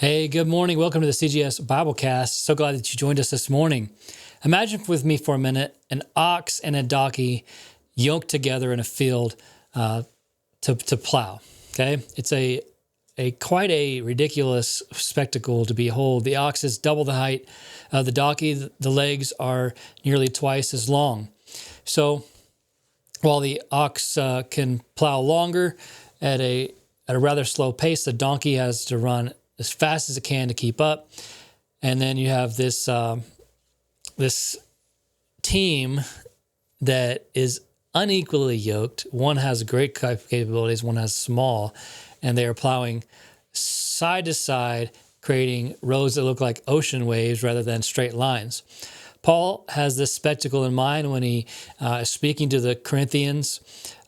Hey, good morning. Welcome to the CGS Biblecast. So glad that you joined us this morning. Imagine with me for a minute an ox and a donkey yoked together in a field to plow. Okay, it's a quite a ridiculous spectacle to behold. The ox is double the height of the donkey. The legs are nearly twice as long. So while the ox can plow longer at a rather slow pace, the donkey has to run as fast as it can to keep up. And then you have this team that is unequally yoked. One has great capabilities, one has small, and they are plowing side to side, creating roads that look like ocean waves rather than straight lines. Paul has this spectacle in mind when he is speaking to the Corinthians,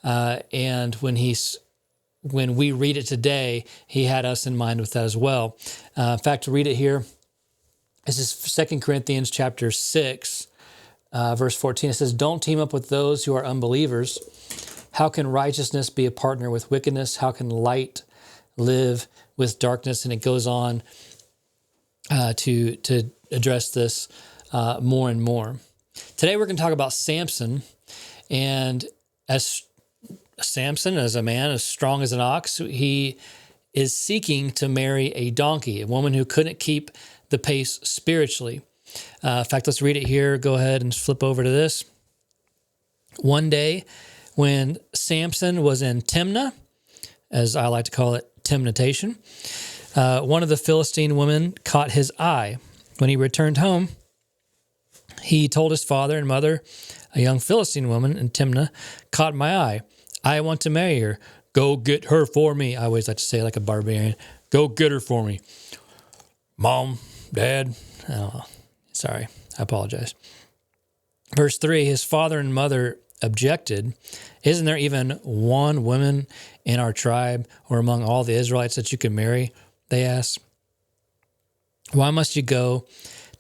and when we read it today, he had us in mind with that as well. In fact, to read it here, this is 2 Corinthians chapter 6, verse 14. It says, "Don't team up with those who are unbelievers. How can righteousness be a partner with wickedness? How can light live with darkness?" And it goes on to address this more and more. Today we're going to talk about Samson, and as Samson, as a man as strong as an ox, he is seeking to marry a donkey, a woman who couldn't keep the pace spiritually. In fact, let's read it here. Go ahead and flip over to this. One day, when Samson was in Timnah, as I like to call it, Timnatation, one of the Philistine women caught his eye. When he returned home, he told his father and mother, "A young Philistine woman in Timnah caught my eye. I want to marry her. Go get her for me." I always like to say like a barbarian. "Go get her for me." Mom, Dad, oh, sorry, I apologize. Verse 3, his father and mother objected. "Isn't there even one woman in our tribe or among all the Israelites that you can marry?" they asked. "Why must you go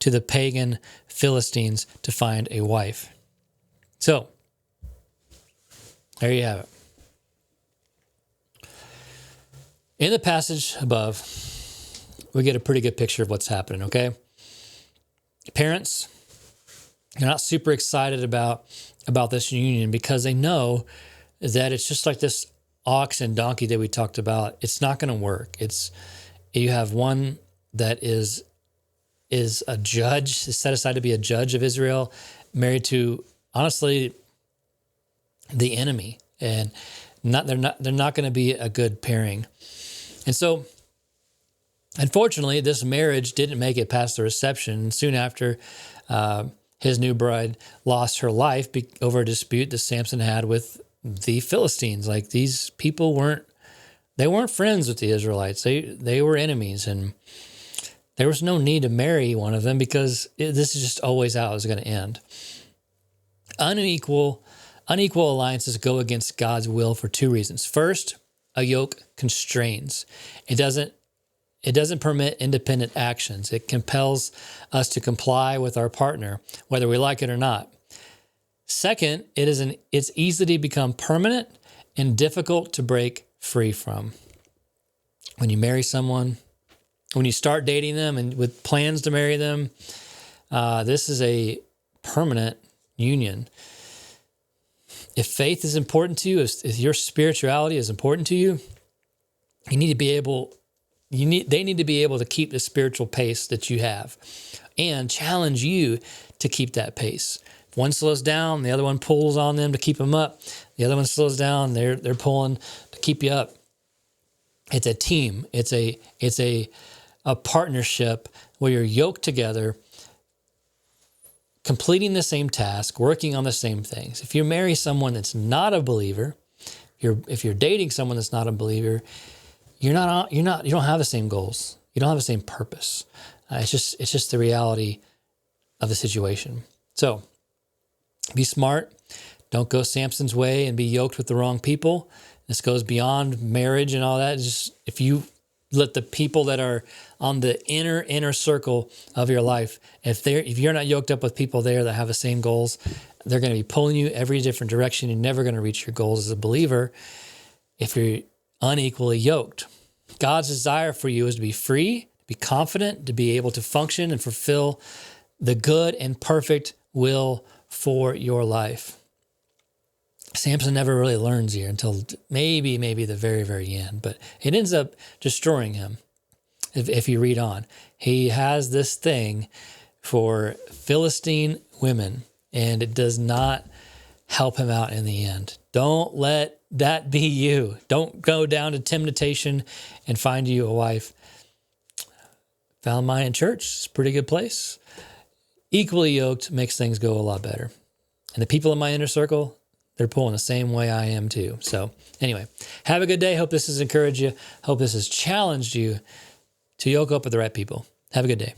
to the pagan Philistines to find a wife?" So, there you have it. In the passage above, we get a pretty good picture of what's happening, okay? Parents are not super excited about this union because they know that it's just like this ox and donkey that we talked about. It's not going to work. You have one that is a judge, is set aside to be a judge of Israel, married to, honestly, the enemy, and they're not going to be a good pairing. And so, unfortunately, this marriage didn't make it past the reception. Soon after, his new bride lost her life over a dispute that Samson had with the Philistines. Like, these people weren't friends with the Israelites. They were enemies, and there was no need to marry one of them because this is just always how it was going to end. Unequal alliances go against God's will for two reasons. First, a yoke constrains. It doesn't permit independent actions. It compels us to comply with our partner, whether we like it or not. Second, it's easy to become permanent and difficult to break free from. When you marry someone, when you start dating them and with plans to marry them, this is a permanent union. If faith is important to you, if your spirituality is important to you, they need to be able to keep the spiritual pace that you have and challenge you to keep that pace. If one slows down, the other one pulls on them to keep them up. The other one slows down, they're pulling to keep you up. It's a team. It's a partnership where you're yoked together, completing the same task, working on the same things. If you marry someone that's not a believer, if you're dating someone that's not a believer, you don't have the same goals. You don't have the same purpose. It's just the reality of the situation. So be smart. Don't go Samson's way and be yoked with the wrong people. This goes beyond marriage and all that. It's just, if you let the people that are on the inner circle of your life, if you're not yoked up with people there that have the same goals, they're going to be pulling you every different direction. You're never going to reach your goals as a believer if you're unequally yoked. God's desire for you is to be free, be confident, to be able to function and fulfill the good and perfect will for your life. Samson never really learns here until maybe the very, very end, but it ends up destroying him. If you read on, he has this thing for Philistine women, and it does not help him out in the end. Don't let that be you. Don't go down to temptation and find you a wife. Found mine in church. It's a pretty good place. Equally yoked makes things go a lot better. And the people in my inner circle, they're pulling the same way I am too. So anyway, have a good day. Hope this has encouraged you. Hope this has challenged you to yoke up with the right people. Have a good day.